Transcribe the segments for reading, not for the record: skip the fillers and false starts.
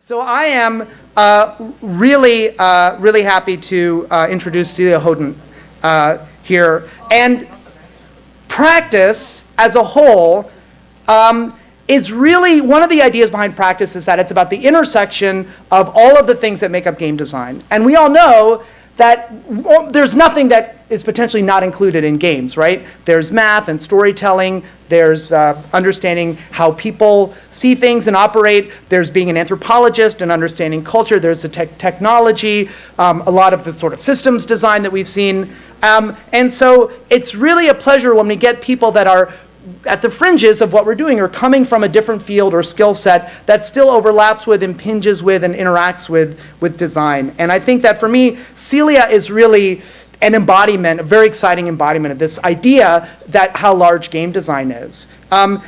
So I am really happy to introduce Celia Hodent here. And practice as a whole is really, one of the ideas behind practice is that it's about the intersection of all of the things that make up game design. And we all know that there's nothing that is potentially not included in games, right? There's math and storytelling. There's understanding how people see things and operate. There's being an anthropologist and understanding culture. There's the technology, a lot of the sort of systems design that we've seen. And so it's really a pleasure when we get people that are at the fringes of what we're doing or coming from a different field or skill set that still overlaps with, impinges with, and interacts with design. And I think that for me, Celia is really an embodiment, a very exciting embodiment of this idea that how large game design is.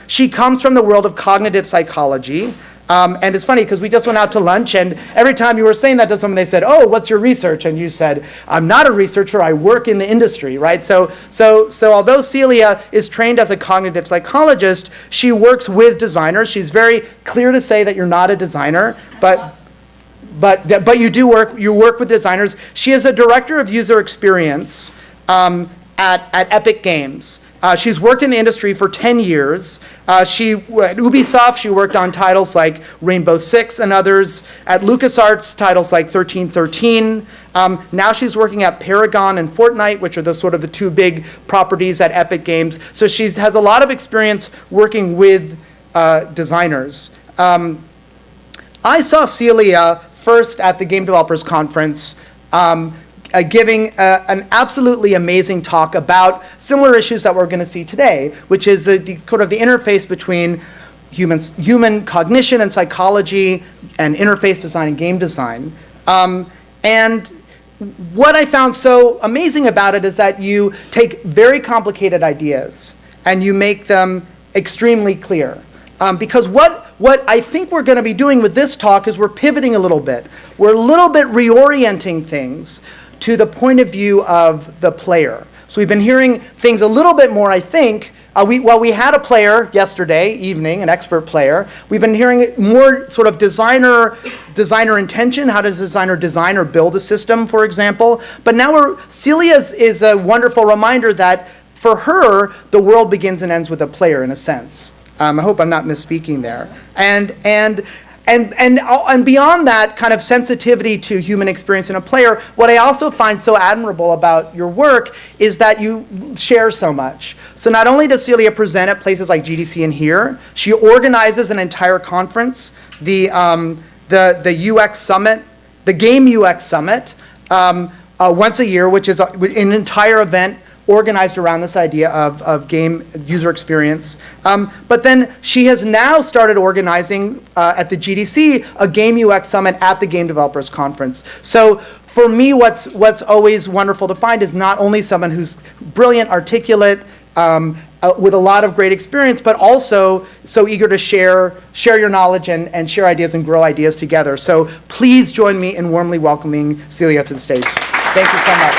She comes from the world of cognitive psychology. And it's funny because we just went out to lunch, and every time you were saying that to someone, they said, "Oh, what's your research?" And you said, "I'm not a researcher, I work in the industry," right? So although Celia is trained as a cognitive psychologist, she works with designers. She's very clear to say that you're not a designer, but you work with designers. She is a director of user experience at Epic Games. She's worked in the industry for 10 years. At Ubisoft, she worked on titles like Rainbow Six and others. At LucasArts, titles like 1313. Now she's working at Paragon and Fortnite, which are the two big properties at Epic Games. So she has a lot of experience working with designers. I saw Celia first at the Game Developers Conference, giving an absolutely amazing talk about similar issues that we're going to see today, which is the interface between human cognition and psychology and interface design and game design. And what I found so amazing about it is that you take very complicated ideas and you make them extremely clear. Because what I think we're going to be doing with this talk is we're pivoting a little bit. We're a little bit reorienting things to the point of view of the player. So we've been hearing things a little bit more, I think. We had a player yesterday evening, an expert player. We've been hearing more sort of designer intention. How does a design or build a system, for example? But now Celia is a wonderful reminder that for her, the world begins and ends with a player in a sense. I hope I'm not misspeaking there. And beyond that kind of sensitivity to human experience in a player, what I also find so admirable about your work is that you share so much. So not only does Celia present at places like GDC and here, she organizes an entire conference, the UX Summit, the Game UX Summit, once a year, which is an entire event organized around this idea of game user experience. But then she has now started organizing at the GDC a Game UX Summit at the Game Developers Conference. So for me, what's always wonderful to find is not only someone who's brilliant, articulate, with a lot of great experience, but also so eager to share your knowledge and share ideas and grow ideas together. So please join me in warmly welcoming Celia to the stage. Thank you so much.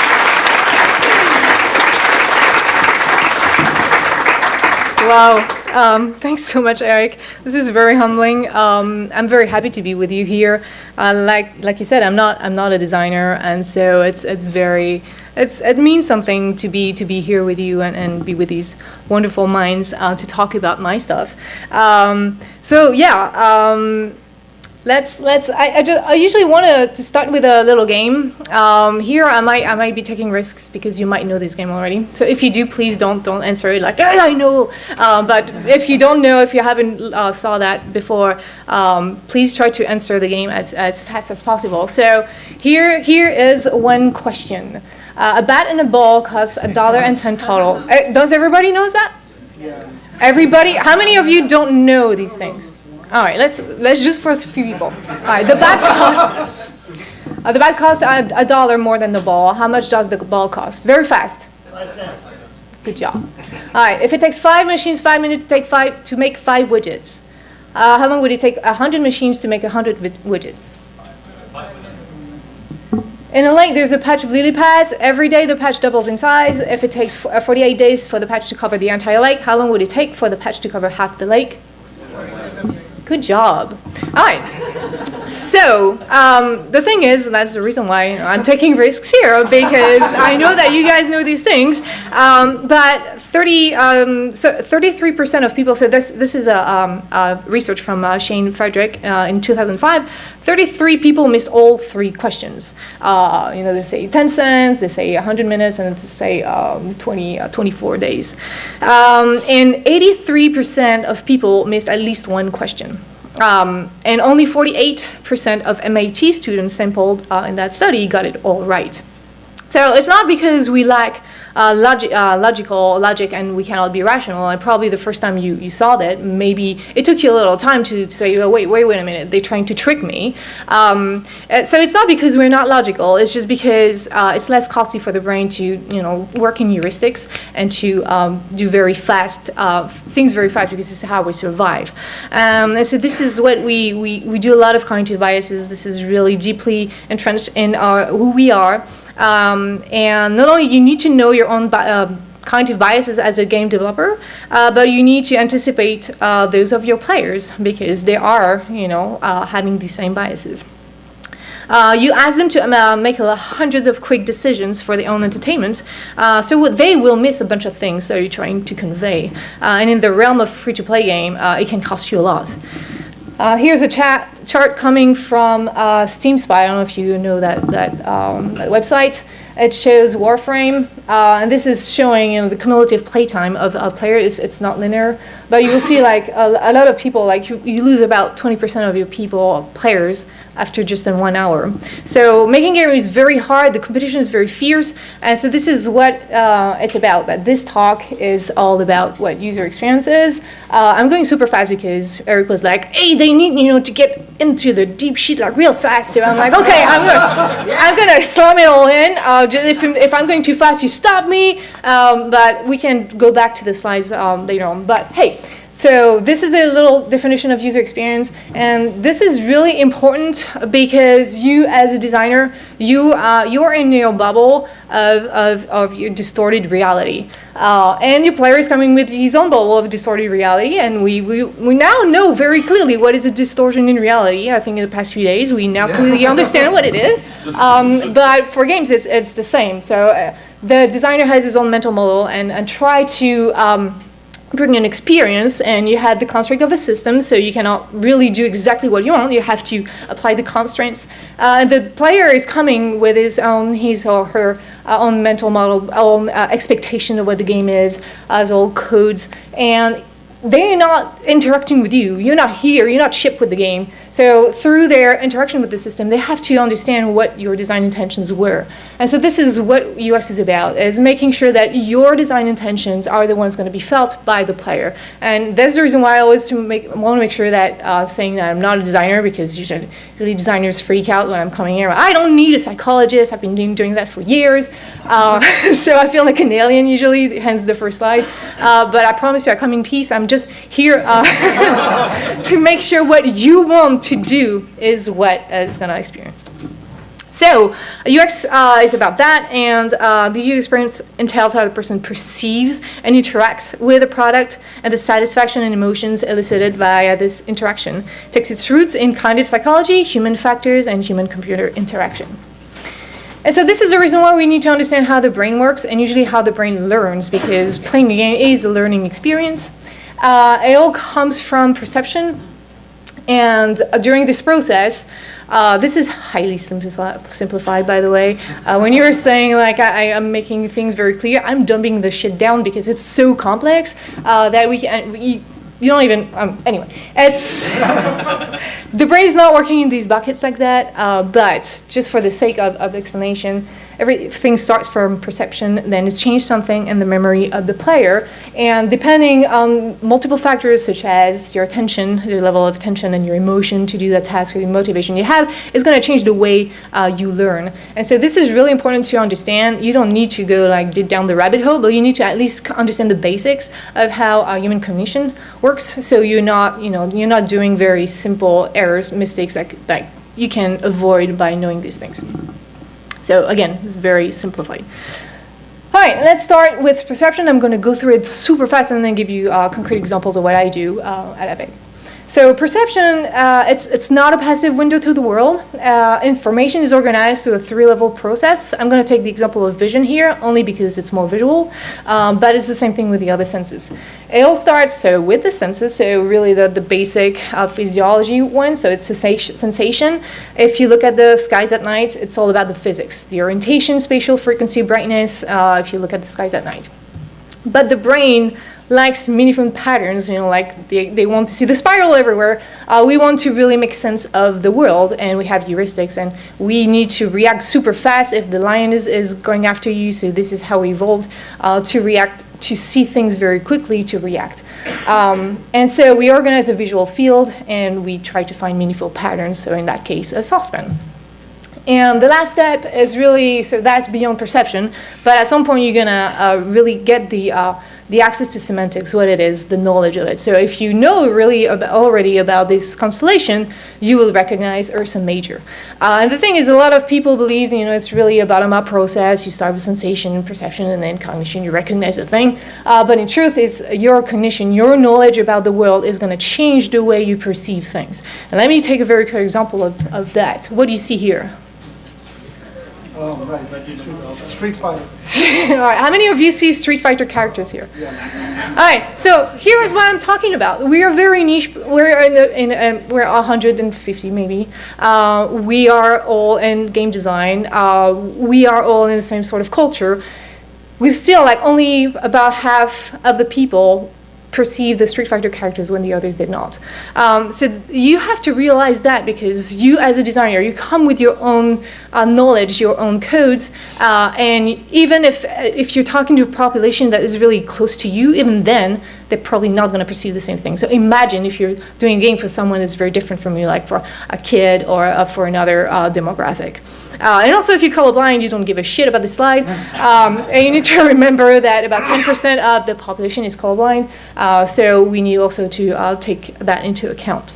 Wow, thanks so much, Eric. This is very humbling. I'm very happy to be with you here. Like you said, I'm not a designer, and so it means something to be here with you and be with these wonderful minds to talk about my stuff. I usually want to start with a little game. Here I might be taking risks because you might know this game already. So if you do, please don't answer it like, "Hey, I know." But if you don't know, if you haven't saw that before, please try to answer the game as fast as possible. So here is one question. A bat and a ball costs $1.10 total. Does everybody knows that? Yes. Everybody? How many of you don't know these things? All right, let's just for a few people. All right, the bat costs $1 more than the ball. How much does the ball cost? Very fast. 5 cents. Good job. All right, if it takes 5 machines, 5 minutes to make 5 widgets, how long would it take 100 machines to make 100 widgets? In a lake, there's a patch of lily pads. Every day, the patch doubles in size. If it takes 48 days for the patch to cover the entire lake, how long would it take for the patch to cover half the lake? Good job. All right. So the thing is, and that's the reason why I'm taking risks here, because I know that you guys know these things, but 33% of people, so this is a research from Shane Frederick in 2005, 33 people missed all 3 questions. They say 10 cents, they say 100 minutes, and they say 24 days. And 83% of people missed at least 1 question. And only 48% of MIT students sampled in that study got it all right. So it's not because we lack logic and we cannot be rational. And probably the first time you saw that, maybe it took you a little time to say, oh, wait a minute, they're trying to trick me. So it's not because we're not logical. It's just because it's less costly for the brain to work in heuristics and to do very fast things very fast, because this is how we survive. And so this is what we do a lot of cognitive biases. This is really deeply entrenched in who we are. And not only you need to know your own cognitive biases as a game developer, but you need to anticipate those of your players, because they are, having these same biases. You ask them to make hundreds of quick decisions for their own entertainment, so they will miss a bunch of things that you're trying to convey. And in the realm of free-to-play game, it can cost you a lot. Here's a chart coming from Steam Spy. I don't know if you know that website. It shows Warframe, and this is showing the cumulative playtime of players. It's not linear, but you will see like a lot of people, like you lose about 20% of your players after just in 1 hour. So making games is very hard. The competition is very fierce, and so this is what it's about. That this talk is all about what user experience is. I'm going super fast because Eric was like, "Hey, they need to get into the deep shit like real fast." So I'm like, "Okay, I'm gonna slam it all in. If I'm going too fast, you stop me." But we can go back to the slides later on. But hey. So this is a little definition of user experience, and this is really important because you, as a designer, you're in your bubble of your distorted reality, and your player is coming with his own bubble of distorted reality, and we now know very clearly what is a distortion in reality. I think in the past few days we now clearly understand what it is, but for games it's the same. So the designer has his own mental model and try to bring an experience, and you have the construct of a system, so you cannot really do exactly what you want. You have to apply the constraints. The player is coming with his or her own mental model, own expectation of what the game is, as all codes, and they're not interacting with you. You're not here. You're not shipped with the game. So through their interaction with the system, they have to understand what your design intentions were. And so this is what UX is about, is making sure that your design intentions are the ones going to be felt by the player. And that's the reason why I always want to make sure that saying that I'm not a designer, because usually designers freak out when I'm coming here. I don't need a psychologist. I've been doing that for years. So I feel like an alien usually, hence the first slide. But I promise you, I come in peace. I'm just here to make sure what you want to do is what is going to experience. So UX is about that, and the user experience entails how the person perceives and interacts with a product, and the satisfaction and emotions elicited via this interaction takes its roots in cognitive psychology, human factors, and human-computer interaction. And so this is the reason why we need to understand how the brain works, and usually how the brain learns, because playing a game is a learning experience. It all comes from perception. And during this process, this is highly simplified, by the way. When you were saying, like, I am making things very clear, I'm dumbing the shit down because it's so complex that you don't even, anyway. It's, the brain is not working in these buckets like that, but just for the sake of explanation, everything starts from perception, then it changes something in the memory of the player, and depending on multiple factors such as your attention, your level of attention and your emotion to do that task, or the motivation you have, is going to change the way you learn. And so this is really important to understand. You don't need to go like deep down the rabbit hole, but you need to at least understand the basics of how human cognition works, so you're not doing very simple errors, mistakes that you can avoid by knowing these things. So again, it's very simplified. All right, let's start with perception. I'm going to go through it super fast and then give you concrete examples of what I do at Epic. So perception, it's not a passive window to the world. Information is organized through a 3-level process. I'm going to take the example of vision here, only because it's more visual, but it's the same thing with the other senses. It all starts with the senses, so really the basic physiology one, so it's sensation. If you look at the skies at night, it's all about the physics, the orientation, spatial frequency, brightness, if you look at the skies at night. But the brain likes meaningful patterns, like they want to see the spiral everywhere. We want to really make sense of the world, and we have heuristics, and we need to react super fast if the lion is going after you, so this is how we evolved to react, to see things very quickly, to react. And so we organize a visual field, and we try to find meaningful patterns, so in that case, a saucepan. And the last step is really, so that's beyond perception, but at some point you're gonna really get the access to semantics, what it is, the knowledge of it. So if you know really already about this constellation, you will recognize Ursa Major. And the thing is, a lot of people believe, it's really a bottom-up process. You start with sensation, perception, and then cognition. You recognize the thing. But in truth, is your cognition, your knowledge about the world is going to change the way you perceive things. And let me take a very clear example of that. What do you see here? Oh, right. Street Fighter. All right. How many of you see Street Fighter characters here? Yeah. All right. So here is what I'm talking about. We are very niche. We're 150 maybe. We are all in game design. We are all in the same sort of culture. We still only about half of the people perceive the Street Fighter characters when the others did not. So you have to realize that, because you as a designer, you come with your own knowledge, your own codes, and even if you're talking to a population that is really close to you, even then, they're probably not going to perceive the same thing. So imagine if you're doing a game for someone that's very different from you, like for a kid or for another demographic. And also, if you're colorblind, you don't give a shit about the slide. And you need to remember that about 10% of the population is colorblind. So we need also to take that into account.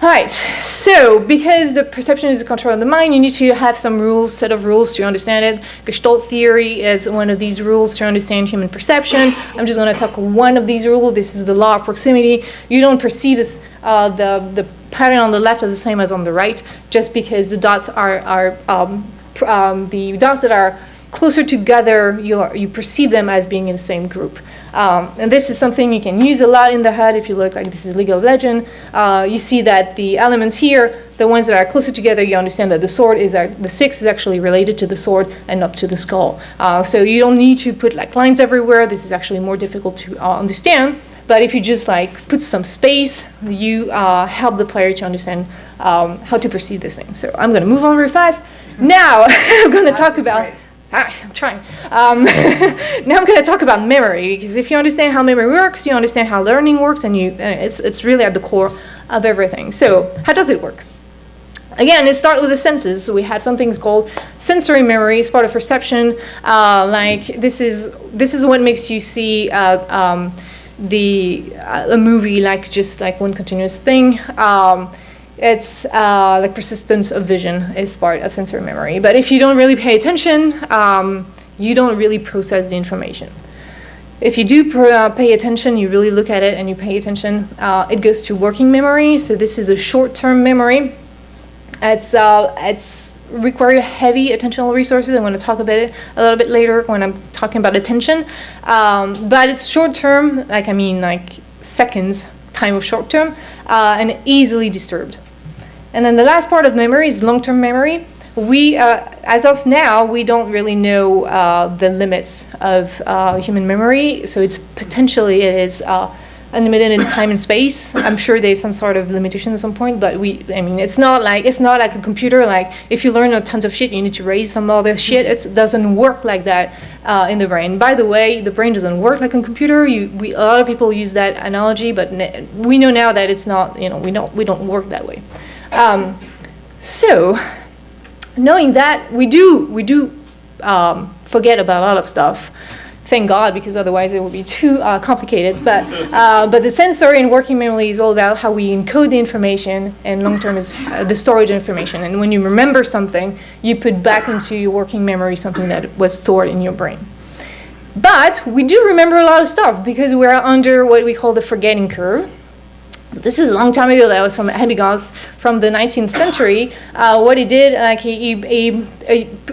All right, so because the perception is the control of the mind, you need to have some rules, set of rules to understand it. Gestalt theory is one of these rules to understand human perception. I'm just going to talk one of these rules. This is the law of proximity. You don't perceive this, the pattern on the left as the same as on the right, just because the dots are the dots that are closer together, you perceive them as being in the same group. And this is something you can use a lot in the HUD. If you look, this is League of Legends, you see that the elements here, the ones that are closer together, you understand that the sword the 6 is actually related to the sword and not to the skull. So you don't need to put lines everywhere. This is actually more difficult to understand. But if you just put some space, you help the player to understand how to perceive this thing. So I'm going to move on very fast. Now I'm going to talk about. I'm trying. Now I'm going to talk about memory, because if you understand how memory works, you understand how learning works, and it's really at the core of everything. So how does it work? Again, it starts with the senses. So we have something called sensory memory. It's part of perception. This is what makes you see a movie just like one continuous thing. It's persistence of vision is part of sensory memory. But if you don't really pay attention, you don't really process the information. If you do pay attention, you really look at it and you pay attention, it goes to working memory. So this is a short-term memory. It's require heavy attentional resources. I'm going to talk about it a little bit later when I'm talking about attention. But it's short-term, seconds, time of short-term, and easily disturbed. And then the last part of memory is long-term memory. We, as of now, we don't really know the limits of human memory. So it is unlimited in time and space. I'm sure there's some sort of limitation at some point, but it's not like a computer. Like if you learn tons of shit, you need to erase some other shit. It doesn't work like that in the brain. By the way, the brain doesn't work like a computer. A lot of people use that analogy, but we know now that it's not. We don't work that way. So, knowing that, we do forget about a lot of stuff. Thank God, because otherwise it would be too complicated. But the sensory and working memory is all about how we encode the information, and long-term is the storage of information. And when you remember something, you put back into your working memory something that was stored in your brain. But we do remember a lot of stuff because we're under what we call the forgetting curve. This is a long time ago. That was from Hemingway's from the 19th century. What he did, like he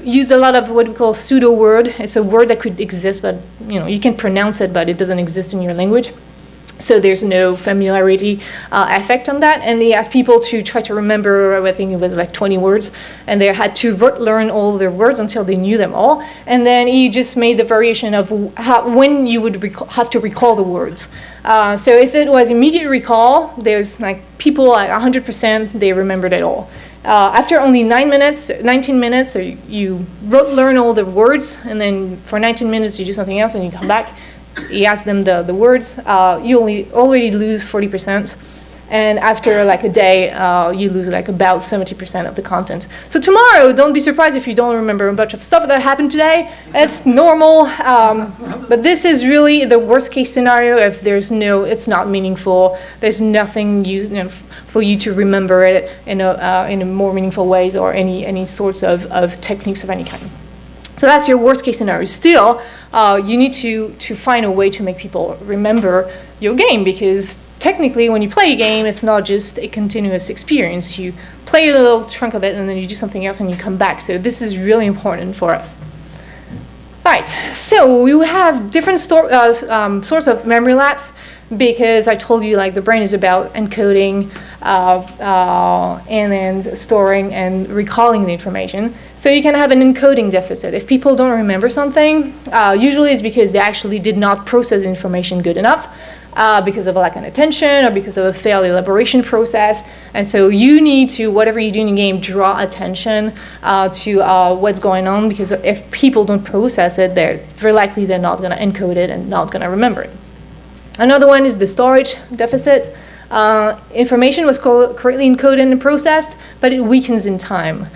used a lot of what we call pseudo word. It's a word that could exist, but you can pronounce it, but it doesn't exist in your language. So there's no familiarity effect on that. And they asked people to try to remember, I think it was like 20 words, and they had to learn all their words until they knew them all. And then he just made the variation of when you would have to recall the words. So if it was immediate recall, there's like people at 100%, they remembered it all. After only 19 minutes, so you learn all the words, and then for 19 minutes you do something else and you come back. You ask them the words, you already lose 40%. And after like a day, you lose like about 70% of the content. So tomorrow, don't be surprised if you don't remember a bunch of stuff that happened today. It's normal, but this is really the worst case scenario if it's not meaningful. There's nothing for you to remember it in a more meaningful ways or any sorts of techniques of any kind. So that's your worst case scenario. Still, you need to find a way to make people remember your game, because technically when you play a game, it's not just a continuous experience. You play a little chunk of it and then you do something else and you come back. So this is really important for us. Right, so we have different sorts of memory lapse, because I told you like the brain is about encoding and then storing and recalling the information. So you can have an encoding deficit. If people don't remember something, usually it's because they actually did not process the information good enough, because of a lack of attention or because of a failed elaboration process. And so you need to, whatever you do in the game, draw attention to what's going on, because if people don't process it, they're very likely they're not going to encode it and not going to remember it. Another one is the storage deficit. Information was correctly encoded and processed, but it weakens in time.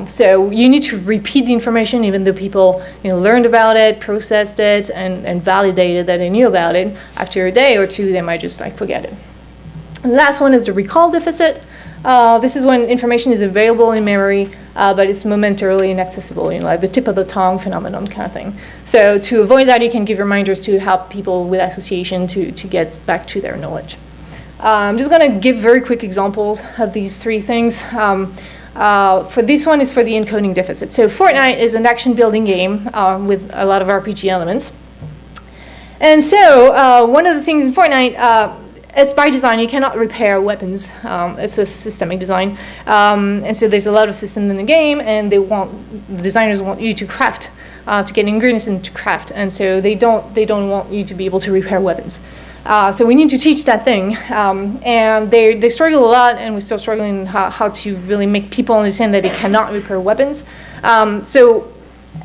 So you need to repeat the information, even though people learned about it, processed it, and validated that they knew about it. After a day or two, they might just forget it. And the last one is the recall deficit. This is when information is available in memory, but it's momentarily inaccessible, like the tip of the tongue phenomenon kind of thing. So to avoid that, you can give reminders to help people with association to get back to their knowledge. I'm just going to give very quick examples of these three things. For this one is for the encoding deficit. So Fortnite is an action-building game with a lot of RPG elements. And so one of the things in Fortnite, it's by design, you cannot repair weapons. It's a systemic design. And so there's a lot of systems in the game, and the designers want you to craft, to get ingredients and to craft. And so they don't want you to be able to repair weapons. So we need to teach that thing, and they struggle a lot, and we're still struggling how to really make people understand that they cannot repair weapons. So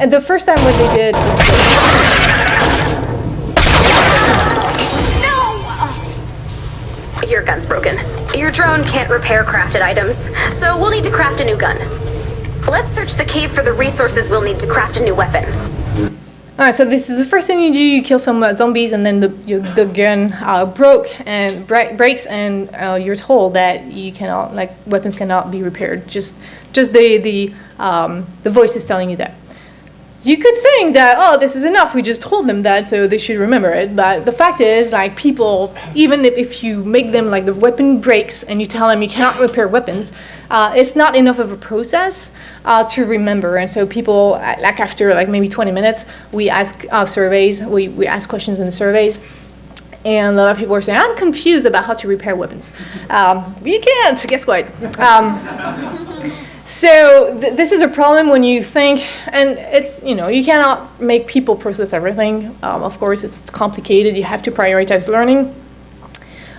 the first time what they did No! Your gun's broken. Your drone can't repair crafted items, so we'll need to craft a new gun. Let's search the cave for the resources we'll need to craft a new weapon. All right, so this is the first thing you do. You kill some zombies, and then the gun breaks, and you're told that you cannot, weapons cannot be repaired. Just the voice is telling you that. You could think that, oh, this is enough. We just told them that, so they should remember it. But the fact is, people, even if you make them, the weapon breaks and you tell them you cannot repair weapons, it's not enough of a process to remember. And so people, after maybe 20 minutes, we ask surveys, we ask questions in the surveys. And a lot of people are saying, I'm confused about how to repair weapons. You can't, guess what? So this is a problem when you think, and it's, you cannot make people process everything. Of course, it's complicated. You have to prioritize learning.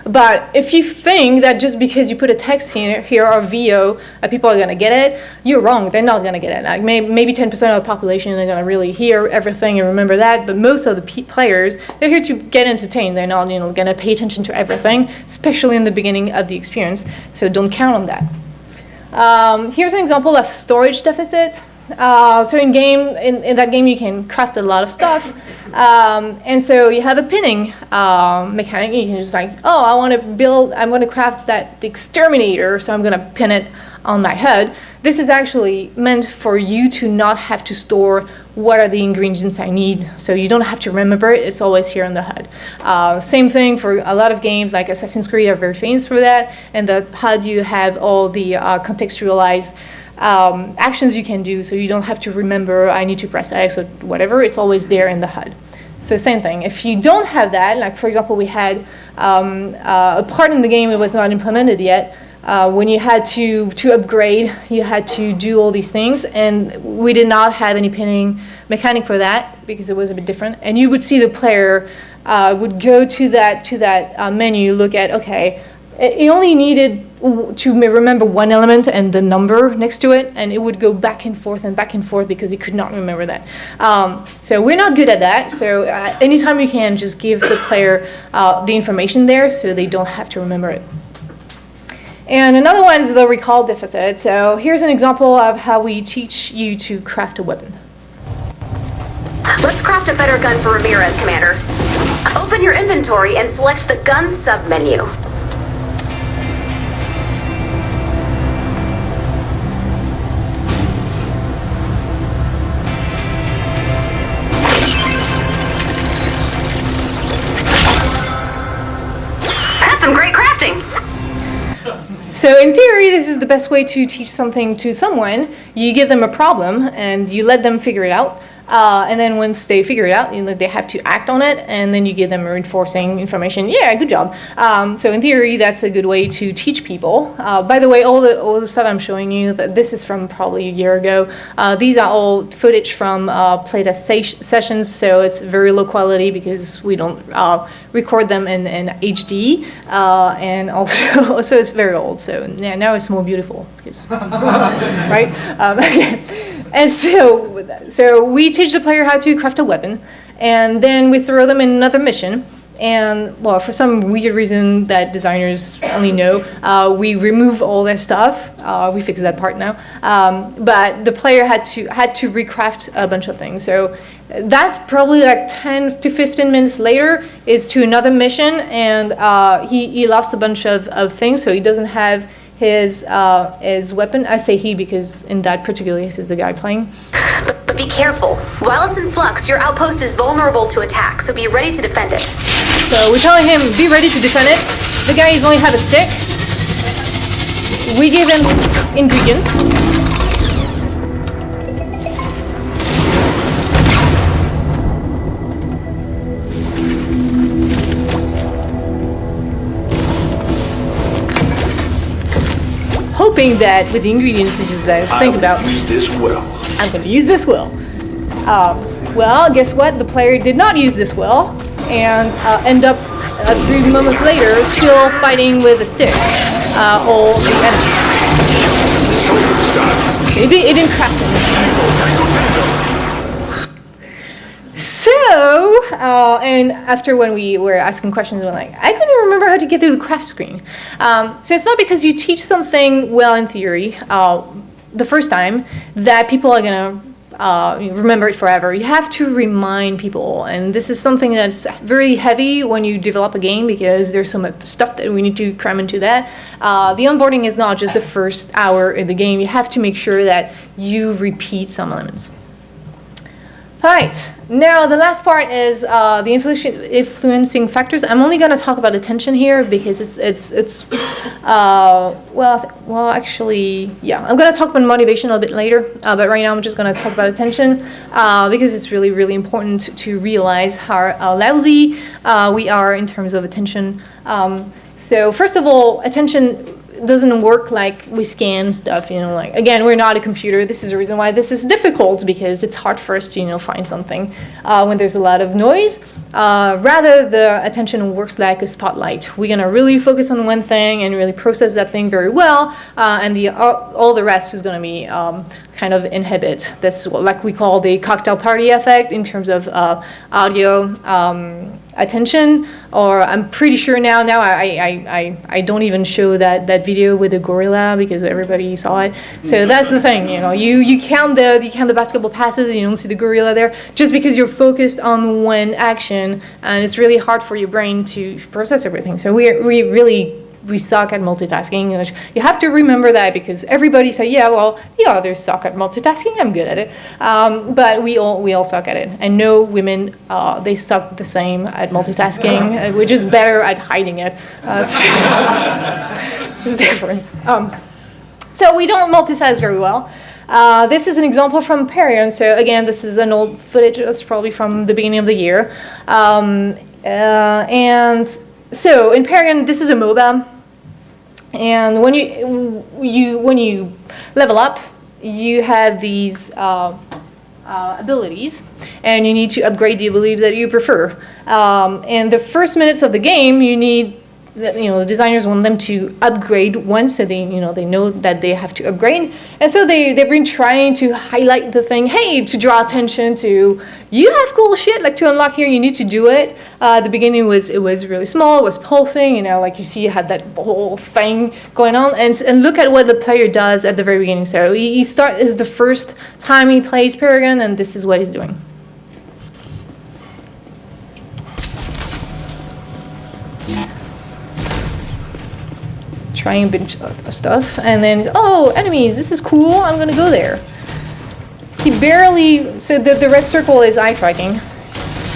But if you think that just because you put a text here or VO, people are going to get it, you're wrong. They're not going to get it. Maybe 10% of the population are going to really hear everything and remember that. But most of the players, they're here to get entertained. They're not going to pay attention to everything, especially in the beginning of the experience. So don't count on that. Here's an example of storage deficit. So in that game you can craft a lot of stuff, and so you have a pinning mechanic. You can just I want to craft the exterminator, so I'm going to pin it on my HUD. This is actually meant for you to not have to store what are the ingredients I need, so you don't have to remember it, it's always here on the HUD. Same thing for a lot of games, like Assassin's Creed are very famous for that, and the HUD you have all the contextualized actions you can do, so you don't have to remember, I need to press X or whatever, it's always there in the HUD. So same thing, if you don't have that, like for example we had a part in the game that was not implemented yet, when you had to upgrade, you had to do all these things, and we did not have any pinning mechanic for that because it was a bit different. And you would see the player would go to that menu, look at, okay, it only needed to remember one element and the number next to it, and it would go back and forth because he could not remember that. So we're not good at that, so anytime you can, just give the player the information there so they don't have to remember it. And another one is the recall deficit. So here's an example of how we teach you to craft a weapon. Let's craft a better gun for Ramirez, Commander. Open your inventory and select the gun submenu. That's some great crafting! So in theory, this is the best way to teach something to someone. You give them a problem and you let them figure it out. And then once they figure it out, they have to act on it, and then you give them reinforcing information. Yeah, good job. So in theory, that's a good way to teach people. By the way, all the stuff I'm showing you, this is from probably a year ago. These are all footage from playtest sessions, so it's very low quality because we don't record them in HD, and also so it's very old. So yeah, now it's more beautiful, because, right? Okay. And so we teach the player how to craft a weapon, and then we throw them in another mission. And well, for some weird reason that designers only know, we remove all their stuff. We fixed that part now. But the player had to recraft a bunch of things. So that's probably like 10 to 15 minutes later is to another mission, and he lost a bunch of things, so he doesn't have his weapon. I say he because in that particular case is the guy playing. But be careful. While it's in flux, your outpost is vulnerable to attack, so be ready to defend it. So we're telling him, be ready to defend it. The guy only have a stick. We give him ingredients. Hoping that with the ingredients, you just think about, use this well. I'm going to use this well. Well, guess what? The player did not use this well, and end up 3 moments later still fighting with a stick all the enemies. It didn't craft them. So, and after when we were asking questions, we were like, I couldn't remember how to get through the craft screen. So it's not because you teach something well in theory the first time that people are going to remember it forever. You have to remind people, and this is something that's very heavy when you develop a game because there's so much stuff that we need to cram into that. The onboarding is not just the first hour in the game. You have to make sure that you repeat some elements. All right, now the last part is the influencing factors. I'm only going to talk about attention here because well, actually, yeah, I'm going to talk about motivation a bit later, but right now I'm just going to talk about attention because it's really, really important to realize how lousy we are in terms of attention. So first of all, attention doesn't work like we scan stuff, like, again, we're not a computer. This is the reason why this is difficult, because it's hard for us to, find something when there's a lot of noise. Rather, the attention works like a spotlight. We're gonna really focus on one thing and really process that thing very well, and all the rest is gonna be kind of inhibit. That's what we call the cocktail party effect in terms of audio attention. Or I'm pretty sure now I don't even show that video with the gorilla because everybody saw it. So that's the thing, you count the basketball passes and you don't see the gorilla there just because you're focused on one action, and it's really hard for your brain to process everything. So we really we suck at multitasking. Which you have to remember that, because everybody say, yeah, well, the others suck at multitasking. I'm good at it, but we all suck at it. And no women, they suck the same at multitasking. We're just better at hiding it. It's just different. So we don't multitask very well. This is an example from Perion. So again, this is an old footage. That's probably from the beginning of the year. And so in Perion, this is a MOBA. And when you level up, you have these abilities, and you need to upgrade the ability that you prefer. In the first minutes of the game, you need, the designers want them to upgrade once, so they know that they have to upgrade, and so they've been trying to highlight the thing, hey, to draw attention to, you have cool shit like to unlock here, you need to do it. The beginning it was really small, it was pulsing, like you see, you had that whole thing going on, and look at what the player does at the very beginning. So is the first time he plays Paragon, and this is what he's doing. Trying a bunch of stuff, and then, oh, enemies, this is cool, I'm gonna go there. He barely, so the red circle is eye tracking.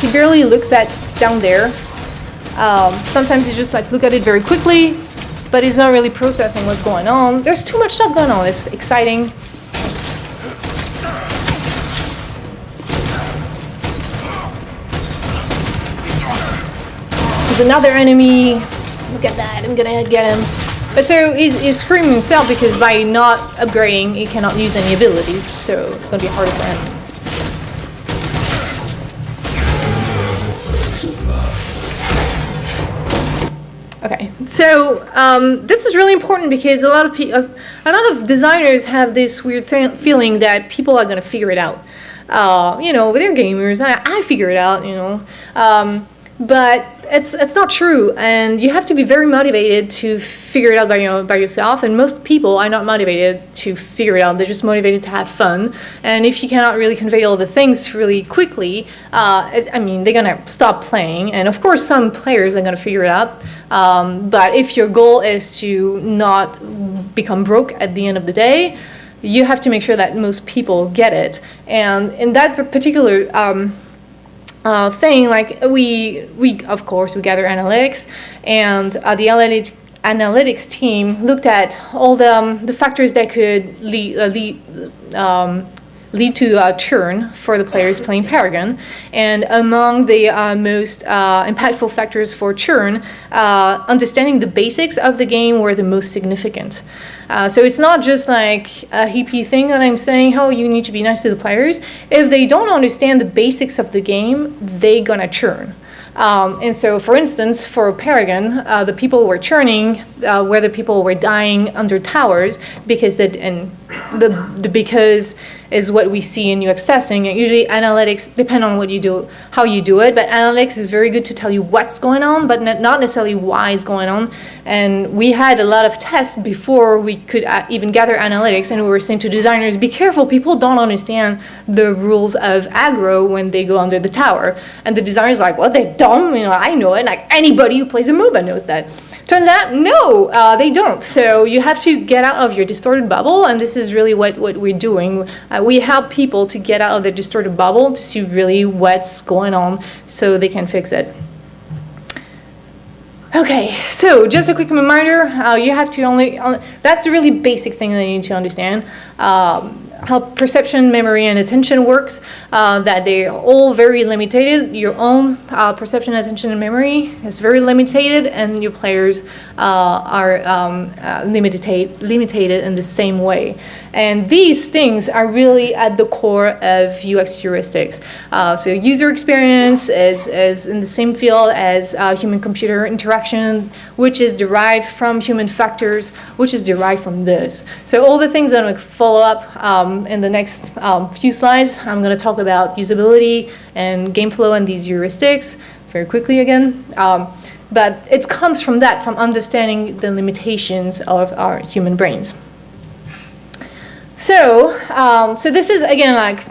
He barely looks down there. Sometimes he just look at it very quickly, but he's not really processing what's going on. There's too much stuff going on, it's exciting. There's another enemy, look at that, I'm gonna get him. But so he's screwing himself, because by not upgrading, he cannot use any abilities, so it's going to be harder for him. Okay, so this is really important, because a lot of designers have this weird feeling that people are going to figure it out. They're gamers, I figure it out, but it's not true, and you have to be very motivated to figure it out by yourself, and most people are not motivated to figure it out. They're just motivated to have fun, and if you cannot really convey all the things really quickly, they're gonna stop playing, and of course some players are gonna figure it out, but if your goal is to not become broke at the end of the day, you have to make sure that most people get it. And in that particular thing, we of course we gather analytics, and the analytics team looked at all the factors that could lead to churn for the players playing Paragon, and among the most impactful factors for churn, understanding the basics of the game were the most significant. So it's not just like a hippie thing that I'm saying, oh, you need to be nice to the players. If they don't understand the basics of the game, they're gonna churn. And so, for instance, for Paragon, the people were churning, where the people were dying under towers, because because is what we see in UX testing. Usually analytics depend on what you do, how you do it, but analytics is very good to tell you what's going on, but not necessarily why it's going on. And we had a lot of tests before we could even gather analytics, and we were saying to designers, be careful, people don't understand the rules of aggro when they go under the tower. And the designer's like, well, they're dumb, I know it, like anybody who plays a MOBA knows that. Turns out, no, they don't. So you have to get out of your distorted bubble, and this is really what we're doing. We help people to get out of the distorted bubble to see really what's going on so they can fix it. Okay, so just a quick reminder, you have to that's a really basic thing that you need to understand. How perception, memory, and attention works, that they're all very limited. Your own perception, attention, and memory is very limited, and your players are limited in the same way. And these things are really at the core of UX heuristics. So user experience is in the same field as human-computer interaction, which is derived from human factors, which is derived from this. So all the things that I'm going to follow up in the next few slides, I'm going to talk about usability and game flow and these heuristics very quickly again. But it comes from that, from understanding the limitations of our human brains. So, so this is, again, like,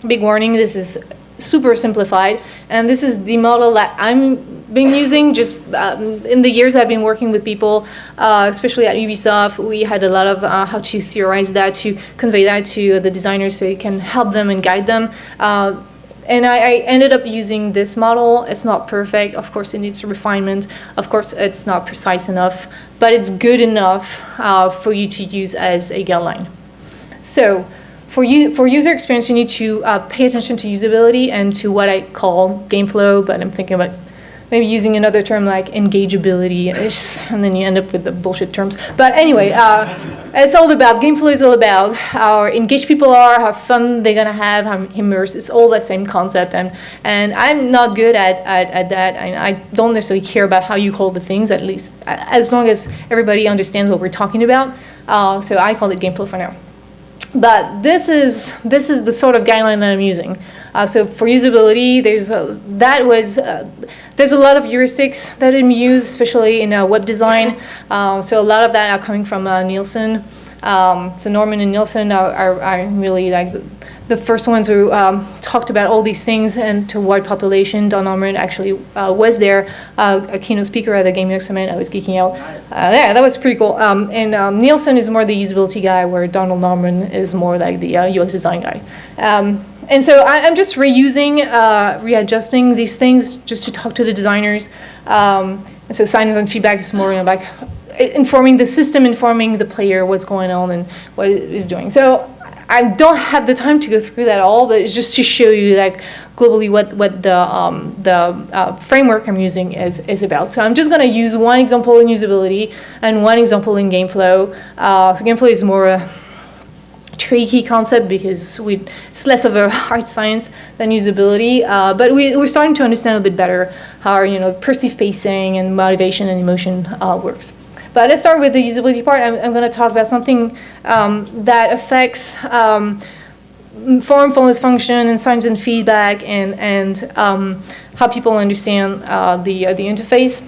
big warning, this is super simplified. And this is the model that I'm been using just in the years I've been working with people, especially at Ubisoft. We had a lot of how to theorize that, to convey that to the designers so you can help them and guide them. And I ended up using this model. It's not perfect. Of course, it needs refinement. Of course, it's not precise enough, but it's good enough for you to use as a guideline. So for user experience, you need to pay attention to usability and to what I call game flow, but I'm thinking about maybe using another term like engageability, and then you end up with the bullshit terms. But anyway, it's all about, game flow is all about how engaged people are, how fun they're gonna have, how immersed. It's all the same concept, and I'm not good at that. I don't necessarily care about how you call the things, at least as long as everybody understands what we're talking about. So I call it game flow for now. But this is the sort of guideline that I'm using. So for usability, there's a lot of heuristics that I'm used, especially in web design. So a lot of that are coming from Nielsen. So Norman and Nielsen are really like the first ones who talked about all these things and to wide population. Don Norman actually was there, a keynote speaker at the Game York Summit. I was geeking out. Yeah, that was pretty cool. And Nielsen is more the usability guy, where Donald Norman is more like the UX design guy. And so I'm just reusing, readjusting these things just to talk to the designers. And so signs and feedback is more like informing the system, informing the player what's going on and what it is doing. So I don't have the time to go through that all, but it's just to show you like globally what the framework I'm using is about. So I'm just going to use one example in usability and one example in game flow. So game flow is more a tricky concept because it's less of a hard science than usability, but we're starting to understand a bit better how perceived pacing and motivation and emotion works. But let's start with the usability part. I'm going to talk about something that affects form, fullness, function, and signs and feedback, and how people understand the interface.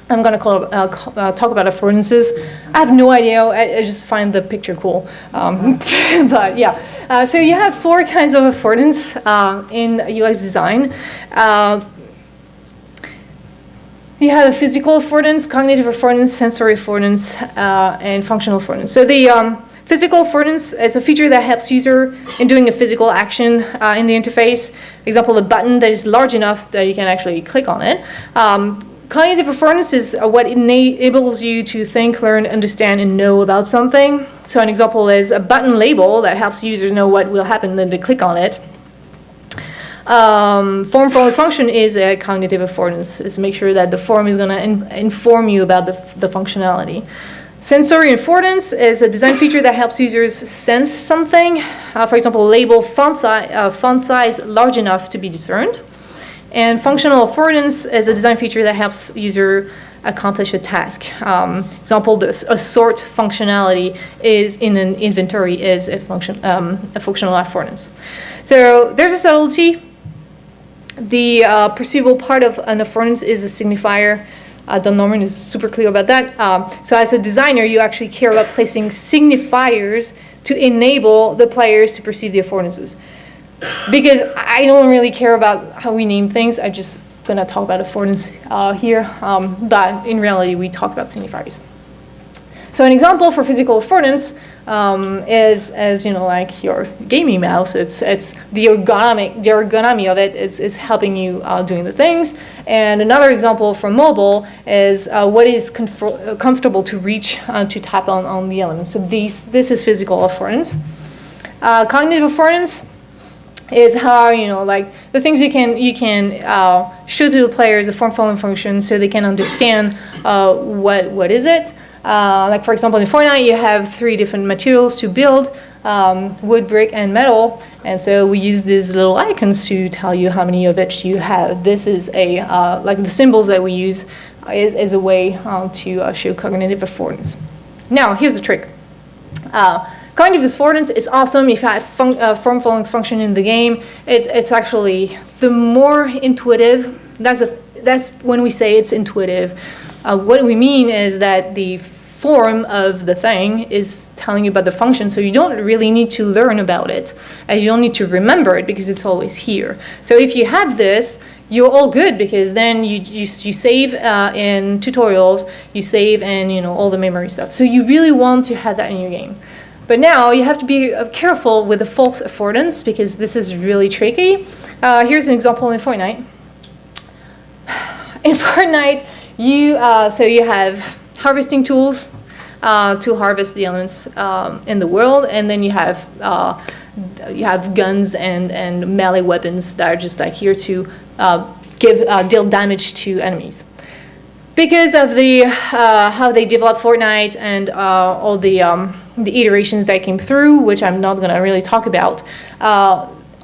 I'm going to talk about affordances. I have no idea. I just find the picture cool. But yeah, so you have 4 kinds of affordance in UX design. You have physical affordance, cognitive affordance, sensory affordance, and functional affordance. So the physical affordance is a feature that helps user in doing a physical action in the interface. Example, a button that is large enough that you can actually click on it. Cognitive affordance is what enables you to think, learn, understand, and know about something. So an example is a button label that helps users know what will happen when they click on it. Form, fullness, function is a cognitive affordance. Is make sure that the form is going to inform you about the functionality. Sensory affordance is a design feature that helps users sense something. For example, label font size large enough to be discerned. And functional affordance is a design feature that helps user accomplish a task. Example, a sort functionality is in an inventory is a functional affordance. So there's a subtlety. The perceivable part of an affordance is a signifier. Don Norman is super clear about that. So as a designer, you actually care about placing signifiers to enable the players to perceive the affordances. Because I don't really care about how we name things. I'm just going to talk about affordance here. But in reality, we talk about signifiers. So an example for physical affordance is, as like your gaming mouse. It's the ergonomy of it is helping you doing the things. And another example for mobile is what is comfortable to reach to tap on the elements. So this is physical affordance. Cognitive affordance is how like the things you can show to the players a form, following function, so they can understand what is it. Like for example, in Fortnite, you have 3 different materials to build: wood, brick, and metal. And so we use these little icons to tell you how many of each you have. This is a like the symbols that we use is a way to show cognitive affordance. Now, here's the trick. Cognitive affordance is awesome if you have form, following function in the game. It's actually the more intuitive. That's when we say it's intuitive. What we mean is that the form of the thing is telling you about the function, so you don't really need to learn about it, and you don't need to remember it because it's always here. So if you have this, you're all good, because then you save in tutorials, you save in all the memory stuff. So you really want to have that in your game. But now you have to be careful with the false affordance, because this is really tricky. Here's an example in Fortnite. In Fortnite, you have harvesting tools to harvest the elements in the world, and then you have guns and melee weapons that are just like here to deal damage to enemies. Because of the how they developed Fortnite and all the iterations that came through, which I'm not going to really talk about,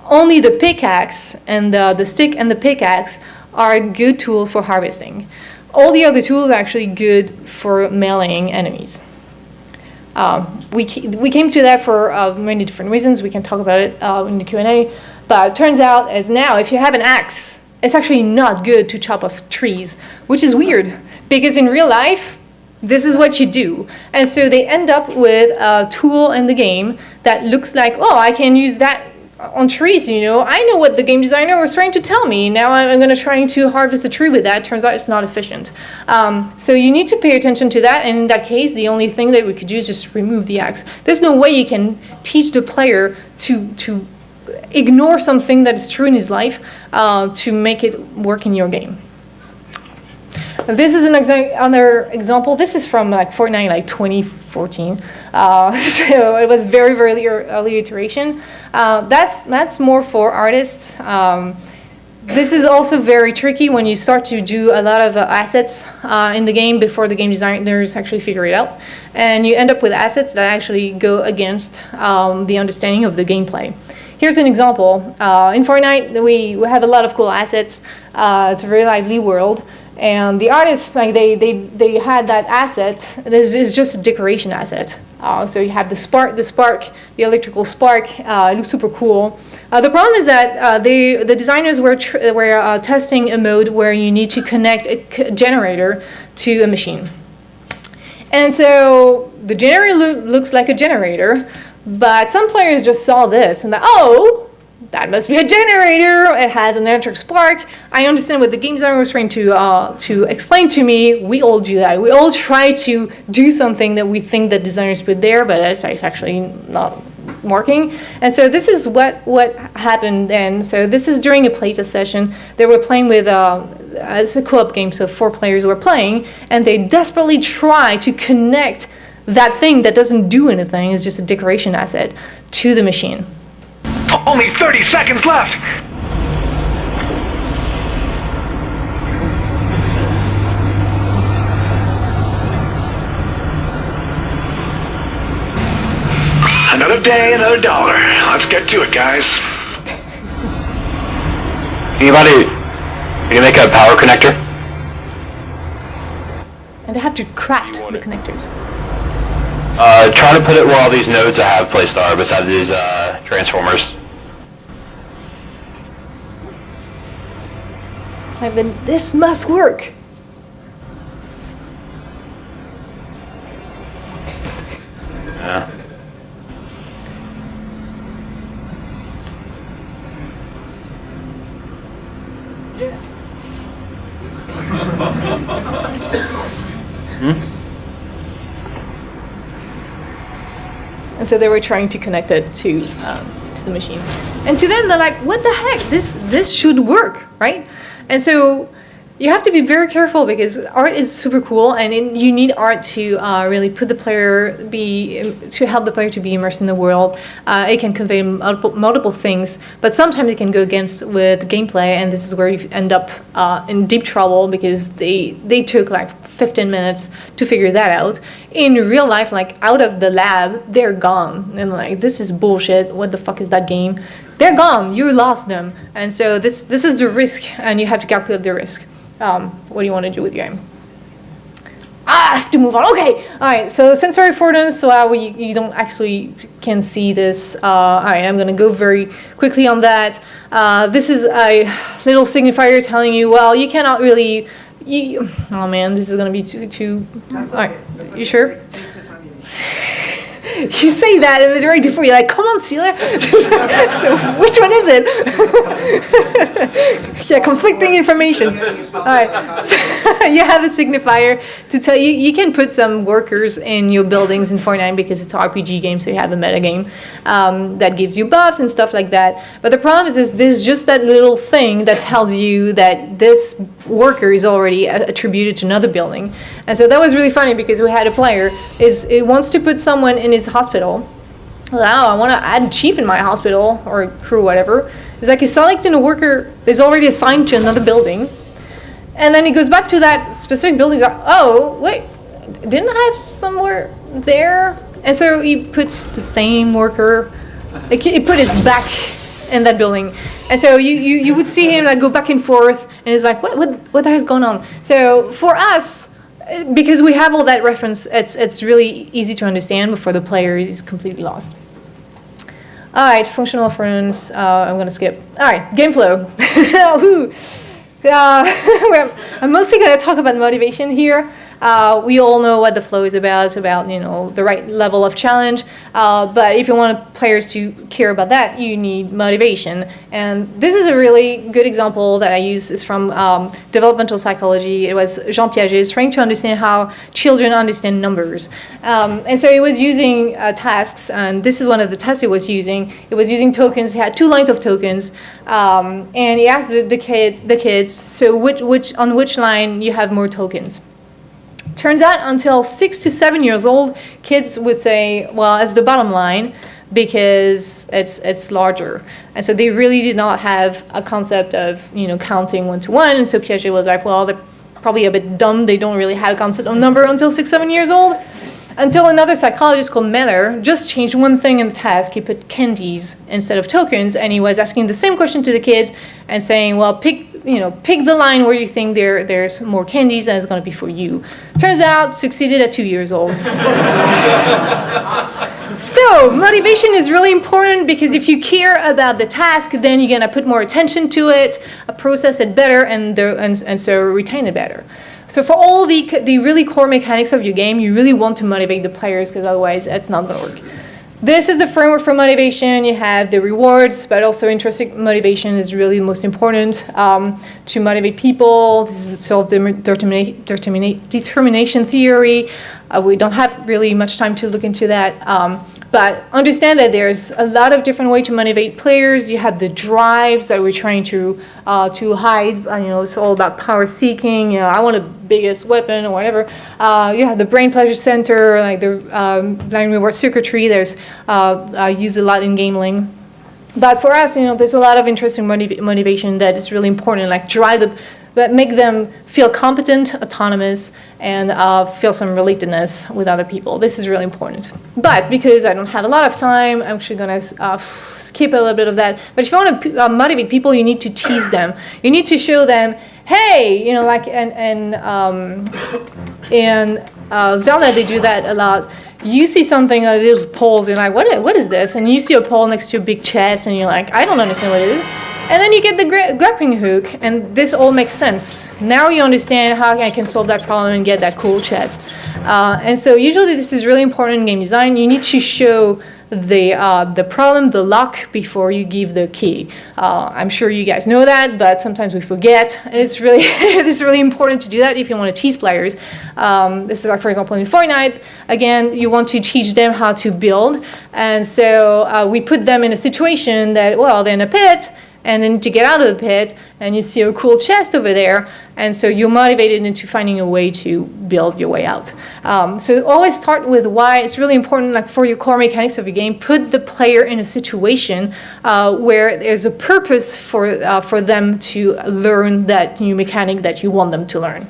only the pickaxe and the stick and the pickaxe are good tools for harvesting. All the other tools are actually good for meleeing enemies. We came to that for many different reasons. We can talk about it in the Q&A. But it turns out, as now, if you have an axe, it's actually not good to chop off trees, which is weird, because in real life, this is what you do. And so they end up with a tool in the game that looks like, oh, I can use that on trees, I know what the game designer was trying to tell me. Now I'm going to try to harvest a tree with that. Turns out it's not efficient. So you need to pay attention to that. And in that case, the only thing that we could do is just remove the axe. There's no way you can teach the player to ignore something that is true in his life to make it work in your game. This is another example. This is from Fortnite 2014. So it was very, very early iteration. That's more for artists. This is also very tricky when you start to do a lot of assets in the game before the game designers actually figure it out. And you end up with assets that actually go against the understanding of the gameplay. Here's an example. In Fortnite, we have a lot of cool assets. It's a very lively world. And the artists, they had that asset. This is just a decoration asset. So you have the spark, the electrical spark. It looks super cool. The problem is that the designers were testing a mode where you need to connect a generator to a machine. And so the generator looks like a generator, but some players just saw this and thought, oh, that must be a generator. It has an electric spark. I understand what the game designer was trying to explain to me. We all do that. We all try to do something that we think the designers put there, but it's actually not working. And so this is what happened then. So this is during a playtest session. They were playing with it's a co-op game, so 4 players were playing, and they desperately try to connect that thing that doesn't do anything, is just a decoration asset, to the machine. Only 30 seconds left! Another day, another dollar. Let's get to it, guys. Anybody, can you make a power connector? And they have to craft the connectors. Try to put it where all these nodes I have placed are, beside these transformers. And then this must work. Yeah. And so they were trying to connect it to the machine. And to them, they're like, what the heck? This should work, right? And so you have to be very careful, because art is super cool, and you need art to really put the player to help the player to be immersed in the world. It can convey multiple things, but sometimes it can go against with gameplay, and this is where you end up in deep trouble, because they took 15 minutes to figure that out. In real life, out of the lab, they're gone, and this is bullshit. What the fuck is that game? They're gone. You lost them, and so this is the risk, and you have to calculate the risk. What do you want to do with your game? I have to move on. Okay. All right. So sensory affordance. So you don't actually can see this. All right. I'm going to go very quickly on that. This is a little signifier telling you, well, you cannot really Oh man, this is gonna be too. All right, you sure? You say that and it's right before you're like, come on, Celia. So which one is it? Yeah, conflicting information. All right, so you have a signifier to tell you. You can put some workers in your buildings in Fortnite because it's an RPG game, so you have a meta game that gives you buffs and stuff like that. But the problem is there's just that little thing that tells you that this worker is already attributed to another building. And so that was really funny because we had a player it wants to put someone in his hospital. Wow, I want to add a chief in my hospital or crew, whatever. It's like he's selecting a worker that's already assigned to another building, and then he goes back to that specific building. He's like, oh wait, didn't I have somewhere there? And so he puts the same worker. He put it back in that building, and so you would see him like go back and forth, and it's like what the heck is going on? So for us, because we have all that reference, it's really easy to understand before the player is completely lost. All right, functional reference. I'm going to skip. All right, game flow. I'm mostly going to talk about motivation here. We all know what the flow is about. It's about, the right level of challenge. But if you want players to care about that, you need motivation. And this is a really good example that I use. Is from developmental psychology. It was Jean Piaget trying to understand how children understand numbers. And so he was using tasks, and this is one of the tests he was using. It was using tokens. He had 2 lines of tokens, and he asked the kids, so on which line you have more tokens? Turns out until 6 to 7 years old, kids would say, well, it's the bottom line because it's larger. And so they really did not have a concept of, counting 1 to 1. And so Piaget was like, well, they're probably a bit dumb. They don't really have a concept of number until 6, 7 years old. Until another psychologist called Meller just changed one thing in the task. He put candies instead of tokens, and he was asking the same question to the kids and saying, well, pick the line where you think there's more candies and it's going to be for you. Turns out, succeeded at 2 years old. So, motivation is really important because if you care about the task, then you're going to put more attention to it, process it better, and so retain it better. So for all the really core mechanics of your game, you really want to motivate the players because otherwise it's not going to work. This is the framework for motivation. You have the rewards, but also intrinsic motivation is really the most important to motivate people. This is self-determination theory. We don't have really much time to look into that. But understand that there's a lot of different ways to motivate players. You have the drives that we're trying to hide. It's all about power seeking. I want the biggest weapon or whatever. You have the brain pleasure center, like the blind reward circuitry. There's used a lot in gaming. But for us, there's a lot of interesting motivation that is really important, like but make them feel competent, autonomous, and feel some relatedness with other people. This is really important. But because I don't have a lot of time, I'm actually going to skip a little bit of that. But if you want to motivate people, you need to tease them. You need to show them, hey, like in Zelda, they do that a lot. You see something like little poles, you're like, what is this? And you see a pole next to a big chest, and you're like, I don't understand what it is. And then you get the grappling hook, and this all makes sense. Now you understand how I can solve that problem and get that cool chest. And so usually this is really important in game design. You need to show the problem, the lock, before you give the key. I'm sure you guys know that, but sometimes we forget. And it's really important to do that if you want to tease players. This is like, for example, in Fortnite, again, you want to teach them how to build. And so we put them in a situation that, well, they're in a pit, and then to get out of the pit, and you see a cool chest over there, and so you're motivated into finding a way to build your way out. So always start with why. It's really important, like for your core mechanics of your game, put the player in a situation where there's a purpose for them to learn that new mechanic that you want them to learn.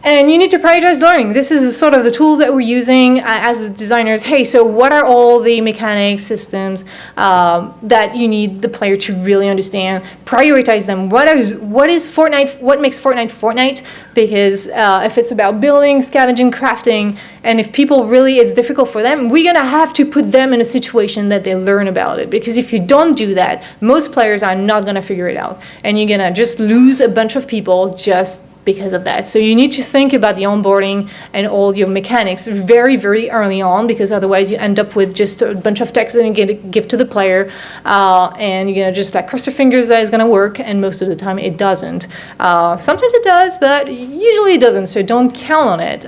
And you need to prioritize learning. This is sort of the tools that we're using as designers. Hey, so what are all the mechanics, systems that you need the player to really understand? Prioritize them. What is Fortnite? What makes Fortnite Fortnite? Because if it's about building, scavenging, crafting, and if people really, it's difficult for them, we're gonna have to put them in a situation that they learn about it. Because if you don't do that, most players are not gonna figure it out, and you're gonna just lose a bunch of people just because of that. So you need to think about the onboarding and all your mechanics very, very early on, because otherwise you end up with just a bunch of text that you give to the player, and you're gonna just like cross your fingers that it's gonna work, and most of the time it doesn't. Sometimes it does, but usually it doesn't, so don't count on it.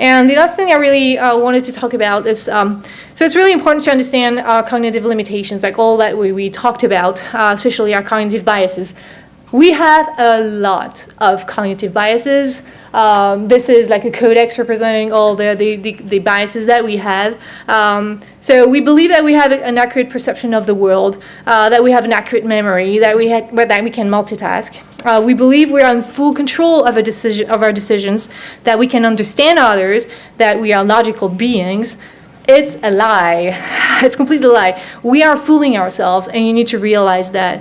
And the last thing I really wanted to talk about is, so it's really important to understand cognitive limitations, like all that we talked about, especially our cognitive biases. We have a lot of cognitive biases. This is like a codex representing all the biases that we have. So we believe that we have an accurate perception of the world, that we have an accurate memory, that we can multitask. We believe we are in full control of our decisions, that we can understand others, that we are logical beings. It's a lie. It's completely a lie. We are fooling ourselves, and you need to realize that.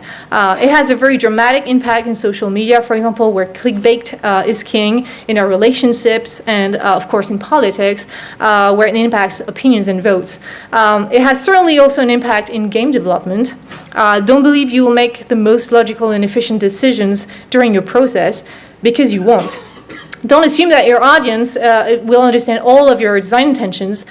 It has a very dramatic impact in social media, for example, where clickbait is king, in our relationships, and of course in politics, where it impacts opinions and votes. It has certainly also an impact in game development. Don't believe you will make the most logical and efficient decisions during your process, because you won't. Don't assume that your audience will understand all of your design intentions,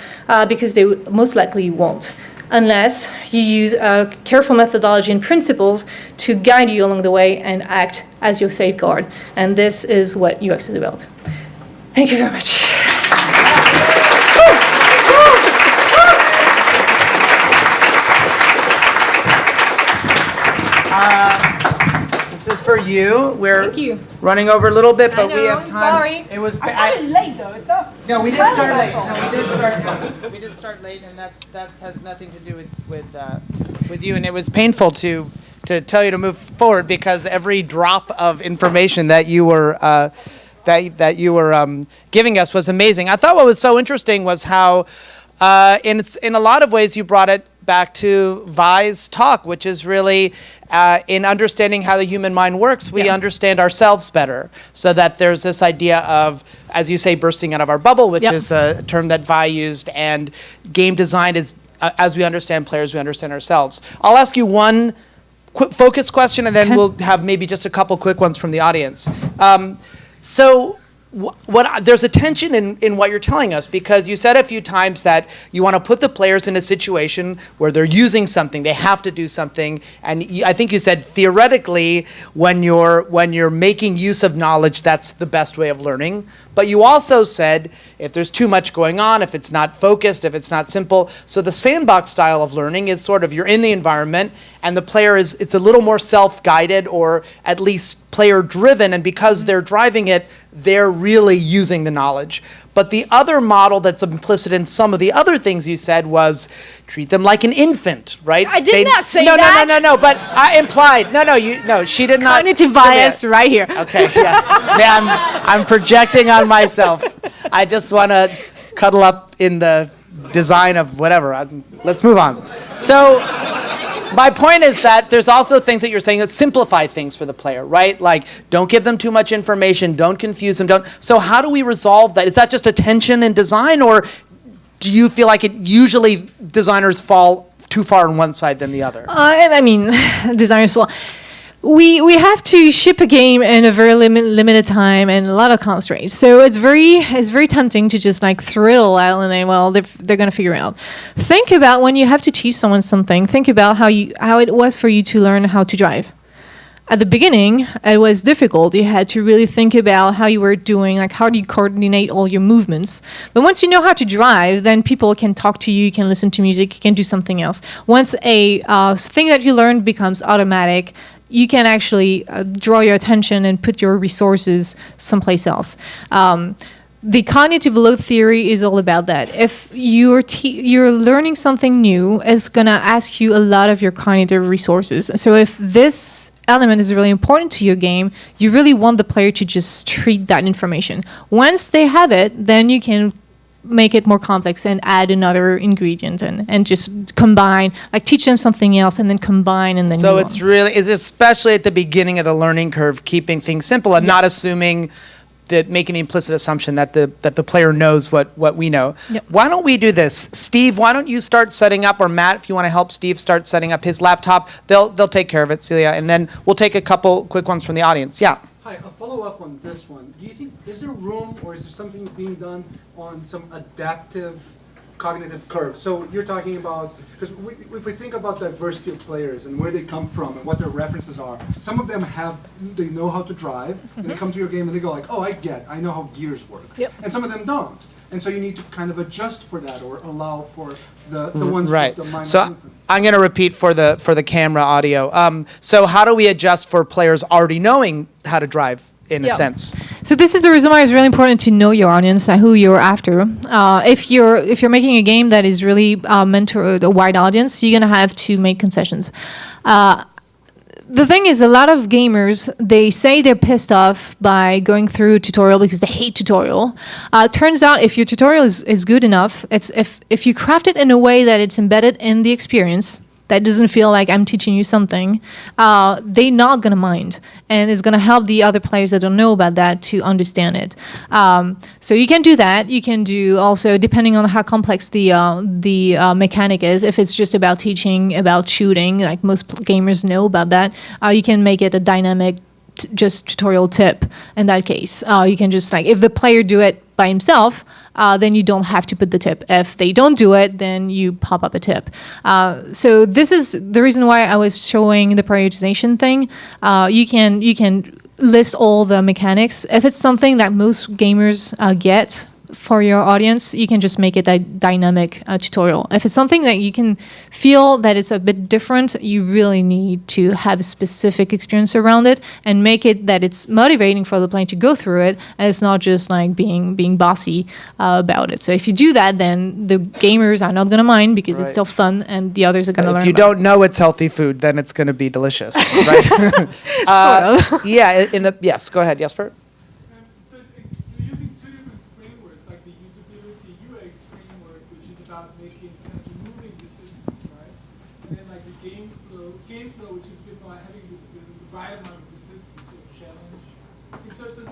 because they most likely won't, unless you use a careful methodology and principles to guide you along the way and act as your safeguard. And this is what UX is about. Thank you very much. This is for you. We're Thank you. running over a little bit, but we have time. Sorry. It was. I started late though. It's not. No, we did Totally start my late. fault. No, we did start late, and that has nothing to do with you. And it was painful to tell you to move forward, because every drop of information that you were that you were giving us was amazing. I thought what was so interesting was how, in a lot of ways, you brought it back to Vi's talk, which is really in understanding how the human mind works, we understand ourselves better. So that there's this idea of, as you say, bursting out of our bubble, which is a term that Vi used, and game design is, as we understand players, we understand ourselves. I'll ask you one quick focus question, and then we'll have maybe just a couple quick ones from the audience. There's a tension in what you're telling us, because you said a few times that you want to put the players in a situation where they're using something, they have to do something, and I think you said theoretically when you're making use of knowledge, that's the best way of learning. But you also said if there's too much going on, if it's not focused, if it's not simple. So the sandbox style of learning is sort of you're in the environment and the player it's a little more self-guided, or at least player-driven, and because they're driving it, they're really using the knowledge. But the other model that's implicit in some of the other things you said was treat them like an infant, right? I did not say that. No, but I implied. No, she did not. Cognitive say that. bias right here. Okay, yeah. I'm projecting on myself. I just want to cuddle up in the design of whatever. Let's move on. So my point is that there's also things that you're saying that simplify things for the player, right? Like, don't give them too much information, don't confuse them, So how do we resolve that? Is that just a tension in design, or do you feel like it usually designers fall too far on one side than the other? I mean, designers will. We have to ship a game in a very limited time and a lot of constraints. So it's very tempting to just like throw it all out and then, well, they're going to figure it out. Think about when you have to teach someone something. Think about how it was for you to learn how to drive. At the beginning, it was difficult. You had to really think about how you were doing, like how do you coordinate all your movements. But once you know how to drive, then people can talk to you, you can listen to music, you can do something else. Once a thing that you learned becomes automatic, you can actually draw your attention and put your resources someplace else. The cognitive load theory is all about that. If you're learning something new, it's going to ask you a lot of your cognitive resources. So if this element is really important to your game, you really want the player to just treat that information. Once they have it, then you can make it more complex and add another ingredient and just combine, like teach them something else and then combine and then So move it's on. really, it's especially at the beginning of the learning curve, keeping things simple and not assuming that, making the implicit assumption that the player knows what we know. Yep. Why don't we do this? Steve, why don't you start setting up, or Matt, if you want to help Steve start setting up his laptop, they'll take care of it, Celia, and then we'll take a couple quick ones from the audience. Yeah. Hi, a follow-up on this one. Do you think, is there room or is there something being done on some adaptive cognitive curve? So you're talking about, because if we think about diversity of players and where they come from and what their references are, some of them they know how to drive, and they come to your game and they go like, oh, I know how gears work. Yep. And some of them don't. And so you need to kind of adjust for that or allow for the ones Right. with the mind So movement. I'm going to repeat for the camera audio. So how do we adjust for players already knowing how to drive, in a Yeah. sense? So this is the reason why it's really important to know your audience, who you're after. If you're making a game that is really meant to a wide audience, you're gonna have to make concessions. The thing is, a lot of gamers, they say they're pissed off by going through a tutorial because they hate tutorial. Turns out, if your tutorial is good enough, if you craft it in a way that it's embedded in the experience, that doesn't feel like I'm teaching you something, they're not going to mind. And it's going to help the other players that don't know about that to understand it. So you can do that. You can do also, depending on how complex the mechanic is, if it's just about teaching about shooting, like most gamers know about that, you can make it a dynamic just tutorial tip in that case. You can just, like, if the player do it by himself, then you don't have to put the tip. If they don't do it, then you pop up a tip. So this is the reason why I was showing the prioritization thing. You can list all the mechanics. If it's something that most gamers get for your audience, you can just make it a dynamic tutorial. If it's something that you can feel that it's a bit different, you really need to have a specific experience around it and make it that it's motivating for the player to go through it, and it's not just like being bossy about it. So if you do that, then the gamers are not going to mind because it's Right. still fun, and the others are going to learn. If you about don't know it's healthy food, then it's going to be delicious, right? it. Sort of. Yeah. Yes. Go ahead, Jesper. So you're using two different frameworks, like the usability UX framework, which is about making kind of moving the system, right? And then like the game flow, which is a bit more having the environment of the system sort of challenge. And so does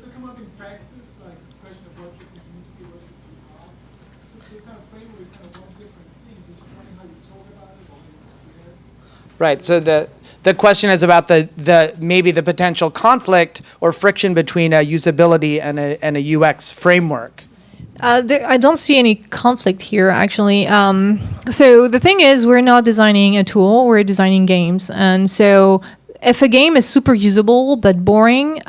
it come up in practice, like this question of what should be easy, what should be hard? This kind of framework is kind of one different thing. So just wondering how you talk about it, or you explain it. Right. So the question is about the maybe the potential conflict or friction between a usability and a UX framework. I don't see any conflict here, actually. So the thing is, we're not designing a tool, we're designing games. And so if a game is super usable but boring,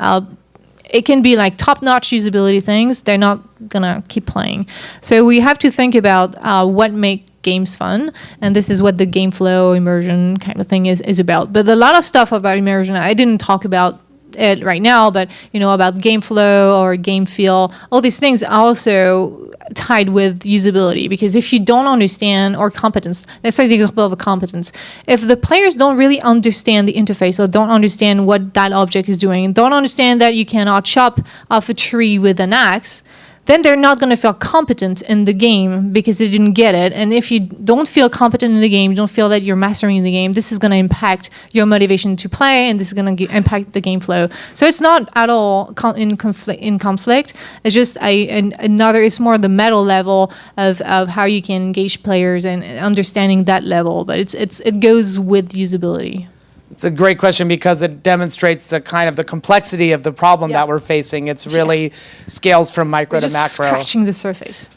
it can be like top-notch usability things. They're not going to keep playing. So we have to think about what makes games fun, and this is what the game flow immersion kind of thing is about. But a lot of stuff about immersion, I didn't talk about it right now, but about game flow or game feel, all these things are also tied with usability, because if you don't understand, or competence, let's say the example of a competence, if the players don't really understand the interface or don't understand what that object is doing, don't understand that you cannot chop off a tree with an axe, then they're not going to feel competent in the game because they didn't get it. And if you don't feel competent in the game, you don't feel that you're mastering the game, this is going to impact your motivation to play, and this is going to impact the game flow. So it's not at all in conflict. It's just another, it's more the meta level of how you can engage players and understanding that level. But it goes with usability. It's a great question because it demonstrates the kind of the complexity of the problem that we're facing. It's really scales from micro We're to just macro. scratching the surface.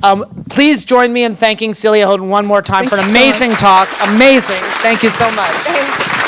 Please join me in thanking Celia Hodent one more time Thank for an you so amazing much. talk. Amazing. Thank you so much.